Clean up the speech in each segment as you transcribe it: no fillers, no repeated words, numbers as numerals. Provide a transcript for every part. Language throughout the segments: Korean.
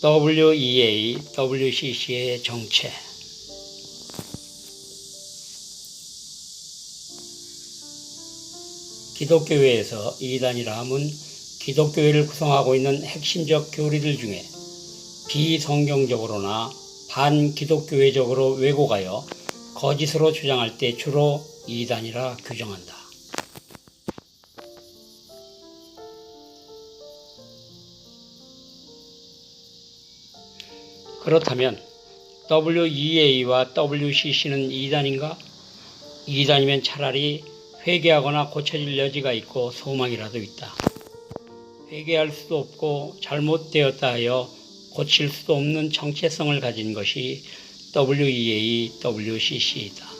WEA, WCC의 정체. 기독교회에서 이단이라 함은 기독교회를 구성하고 있는 핵심적 교리들 중에 비성경적으로나 반기독교회적으로 왜곡하여 거짓으로 주장할 때 주로 이단이라 규정한다. 그렇다면 WEA와 WCC는 이단인가? 이단이면 차라리 회개하거나 고쳐질 여지가 있고 소망이라도 있다. 회개할 수도 없고 잘못되었다 하여 고칠 수도 없는 정체성을 가진 것이 WEA, WCC이다.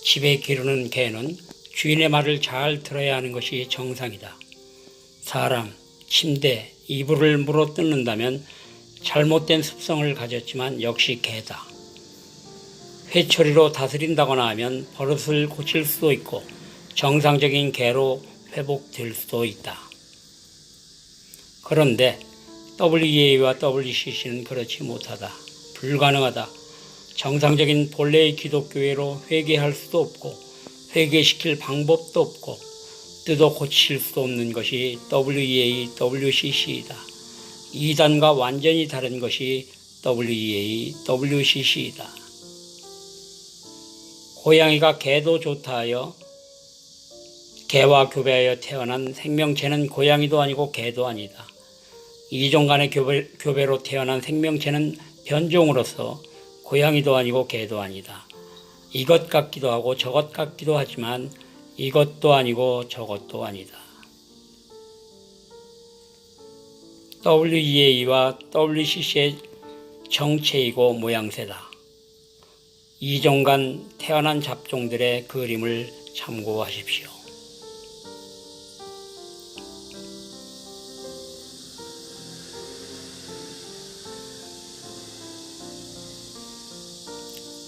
집에 기르는 개는 주인의 말을 잘 들어야 하는 것이 정상이다. 사람, 침대, 이불을 물어뜯는다면 잘못된 습성을 가졌지만 역시 개다. 회초리로 다스린다거나 하면 버릇을 고칠 수도 있고 정상적인 개로 회복될 수도 있다. 그런데 WEA와 WCC는 그렇지 못하다. 불가능하다. 정상적인 본래의 기독교회로 회개할 수도 없고 회개시킬 방법도 없고 뜯어 고칠 수도 없는 것이 WEA, WCC이다. 이단과 완전히 다른 것이 WEA, WCC이다. 고양이가 개도 좋다 하여 개와 교배하여 태어난 생명체는 고양이도 아니고 개도 아니다. 이종 간의 교배로 태어난 생명체는 변종으로서 고양이도 아니고 개도 아니다. 이것 같기도 하고 저것 같기도 하지만 이것도 아니고 저것도 아니다. WEA와 WCC의 정체이고 모양새다. 이종 간 태어난 잡종들의 그림을 참고하십시오.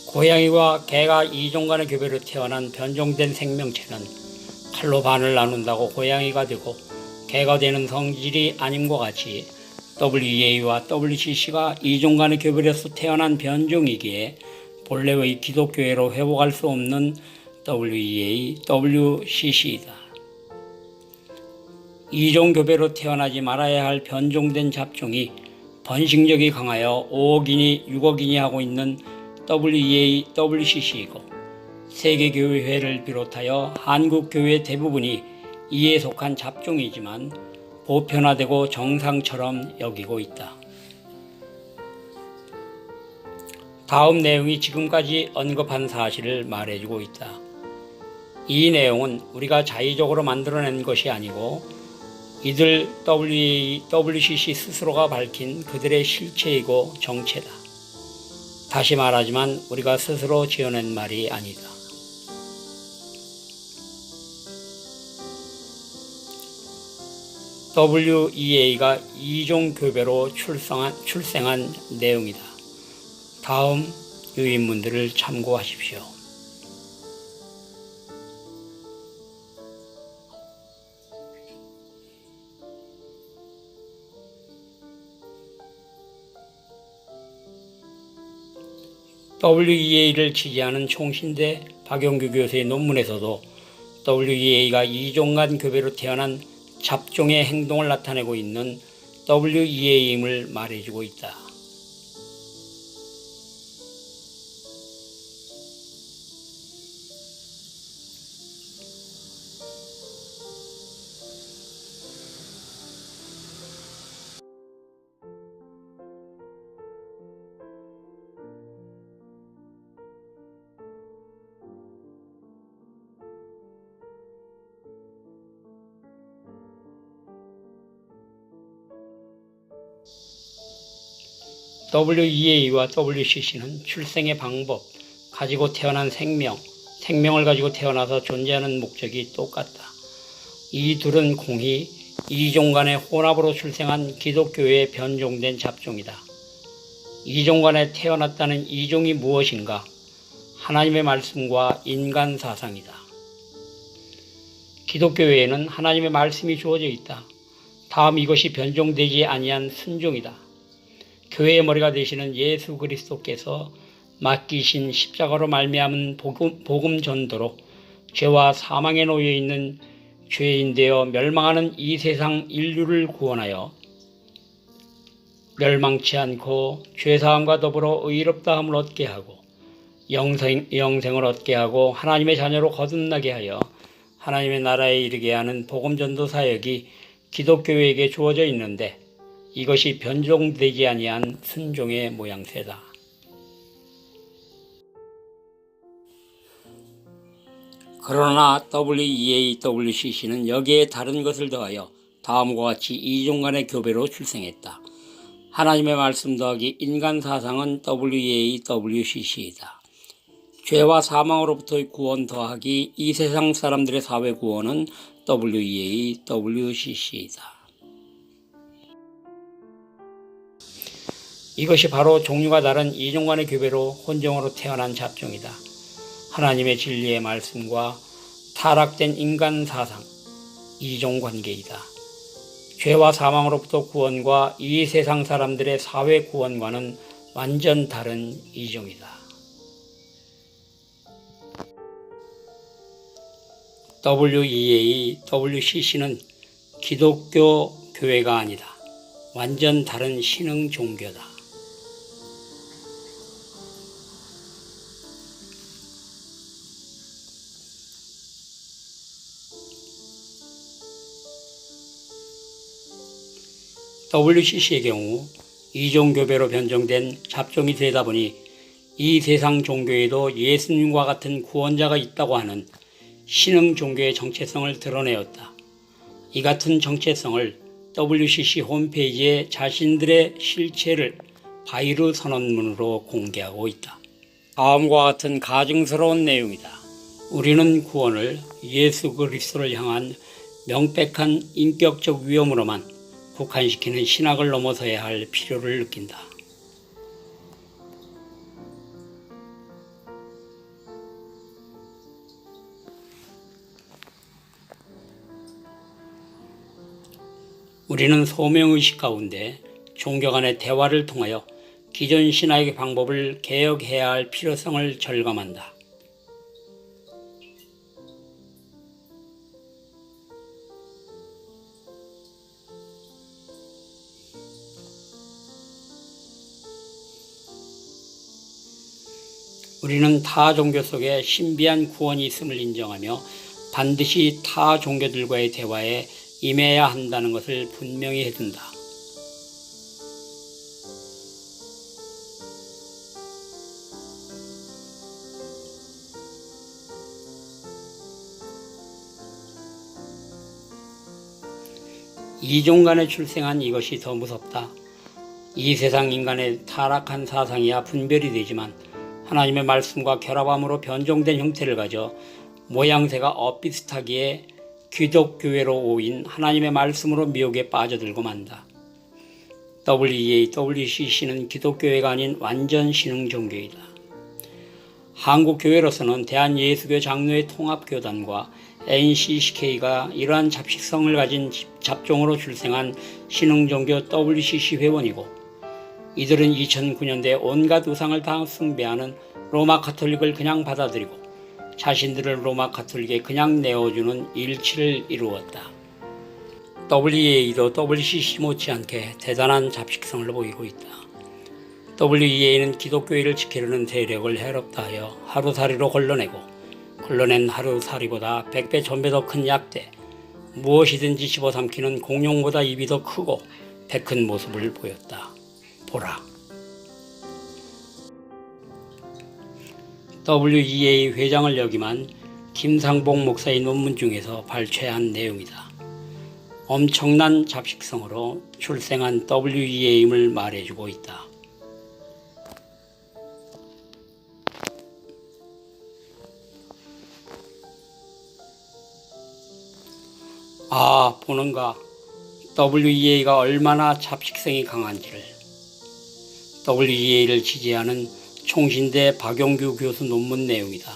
고양이와 개가 이종 간의 교배로 태어난 변종된 생명체는 칼로 반을 나눈다고 고양이가 되고 개가 되는 성질이 아님과 같이 WEA와 WCC가 이종 간의 교배로서 태어난 변종이기에 본래의 기독교회로 회복할 수 없는 WEA, WCC이다. 이종 교배로 태어나지 말아야 할 변종된 잡종이 번식력이 강하여 5억이니 6억이니 하고 있는 WEA, WCC이고 세계교회를 비롯하여 한국교회 대부분이 이에 속한 잡종이지만 보편화되고 정상처럼 여기고 있다. 다음 내용이 지금까지 언급한 사실을 말해주고 있다. 이 내용은 우리가 자의적으로 만들어낸 것이 아니고 이들 WEA, WCC 스스로가 밝힌 그들의 실체이고 정체다. 다시 말하지만 우리가 스스로 지어낸 말이 아니다. WEA가 이종 교배로 출생한 내용이다. 다음 유인문들을 참고하십시오. WEA를 지지하는 총신대 박용규 교수의 논문에서도 WEA가 이종 간 교배로 태어난 잡종의 행동을 나타내고 있는 WEA임을 말해주고 있다. WEA와 WCC는 출생의 방법, 가지고 태어난 생명을 가지고 태어나서 존재하는 목적이 똑같다. 이 둘은 공히 이종 간의 혼합으로 출생한 기독교회에 변종된 잡종이다. 이종 간에 태어났다는 이종이 무엇인가? 하나님의 말씀과 인간 사상이다. 기독교회에는 하나님의 말씀이 주어져 있다. 다음 이것이 변종되지 아니한 순종이다. 교회의 머리가 되시는 예수 그리스도께서 맡기신 십자가로 말미암은 복음 전도로 죄와 사망에 놓여 있는 죄인 되어 멸망하는 이 세상 인류를 구원하여 멸망치 않고 죄사함과 더불어 의롭다함을 얻게 하고 영생을 얻게 하고 하나님의 자녀로 거듭나게 하여 하나님의 나라에 이르게 하는 복음전도 사역이 기독교회에게 주어져 있는데 이것이 변종되지 아니한 순종의 모양새다. 그러나 WEAWCC는 여기에 다른 것을 더하여 다음과 같이 이종간의 교배로 출생했다. 하나님의 말씀 더하기 인간 사상은 WEAWCC이다. 죄와 사망으로부터의 구원 더하기 이 세상 사람들의 사회 구원은 WEAWCC이다. 이것이 바로 종류가 다른 이종간의 교배로 혼종으로 태어난 잡종이다. 하나님의 진리의 말씀과 타락된 인간 사상, 이종관계이다. 죄와 사망으로부터 구원과 이 세상 사람들의 사회 구원과는 완전 다른 이종이다. WEAWCC는 기독교 교회가 아니다. 완전 다른 신흥 종교다. WCC의 경우 이종교배로 변종된 잡종이 되다 보니 이 세상 종교에도 예수님과 같은 구원자가 있다고 하는 신흥 종교의 정체성을 드러내었다. 이 같은 정체성을 WCC 홈페이지에 자신들의 실체를 바이러 선언문으로 공개하고 있다. 다음과 같은 가증스러운 내용이다. 우리는 구원을 예수 그리스도를 향한 명백한 인격적 위험으로만 국한시키는 신학을 넘어서야 할 필요를 느낀다. 우리는 소명의식 가운데 종교 간의 대화를 통하여 기존 신학의 방법을 개혁해야 할 필요성을 절감한다. 우리는 타 종교 속에 신비한 구원이 있음을 인정하며 반드시 타 종교들과의 대화에 임해야 한다는 것을 분명히 해둔다. 이종간에 출생한 이것이 더 무섭다. 이 세상 인간의 타락한 사상이야 분별이 되지만 하나님의 말씀과 결합함으로 변종된 형태를 가져 모양새가 엇비슷하기에 기독교회로 오인 하나님의 말씀으로 미혹에 빠져들고 만다. WEAWCC는 기독교회가 아닌 완전 신흥 종교이다. 한국교회로서는 대한예수교 장로회 통합교단과 NCCK가 이러한 잡식성을 가진 잡종으로 출생한 신흥종교 WCC 회원이고 이들은 2009년대 온갖 우상을 다 숭배하는 로마 가톨릭을 그냥 받아들이고 자신들을 로마 가톨릭에 그냥 내어주는 일치를 이루었다. WEA도 WCC 못지않게 대단한 잡식성을 보이고 있다. WEA는 기독교회를 지키려는 세력을 해롭다 하여 하루살이로 걸러내고 걸러낸 하루살이보다 100배 전배 더 큰 약대, 무엇이든지 집어삼키는 공룡보다 입이 더 크고 배 큰 모습을 보였다. 보라. WEA 회장을 역임한 김상복 목사의 논문 중에서 발췌한 내용이다. 엄청난 잡식성으로 출생한 WEA임을 말해주고 있다. 보는가. WEA가 얼마나 잡식성이 강한지를. WEA를 지지하는 총신대 박용규 교수 논문 내용이다.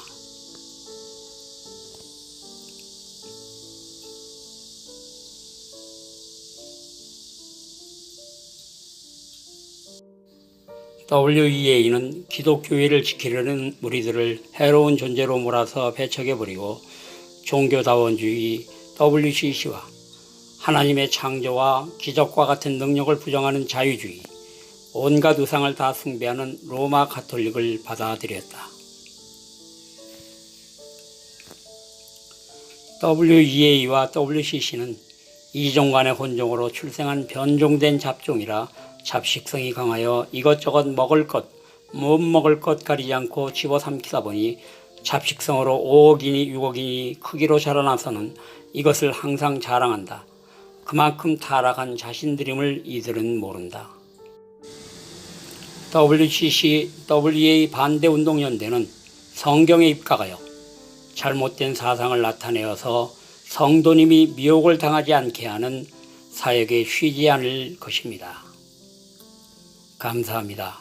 WEA는 기독교회를 지키려는 무리들을 해로운 존재로 몰아서 배척해버리고 종교다원주의 WCC와 하나님의 창조와 기적과 같은 능력을 부정하는 자유주의, 온갖 우상을 다 숭배하는 로마 가톨릭을 받아들였다. WEA와 WCC는 이종 간의 혼종으로 출생한 변종된 잡종이라 잡식성이 강하여 이것저것 먹을 것, 못 먹을 것 가리지 않고 집어삼키다 보니 잡식성으로 5억이니 6억이니 크기로 자라나서는 이것을 항상 자랑한다. 그만큼 타락한 자신들임을 이들은 모른다. WCC, WEA 반대운동연대는 성경에 입각하여 잘못된 사상을 나타내어서 성도님이 미혹을 당하지 않게 하는 사역에 쉬지 않을 것입니다. 감사합니다.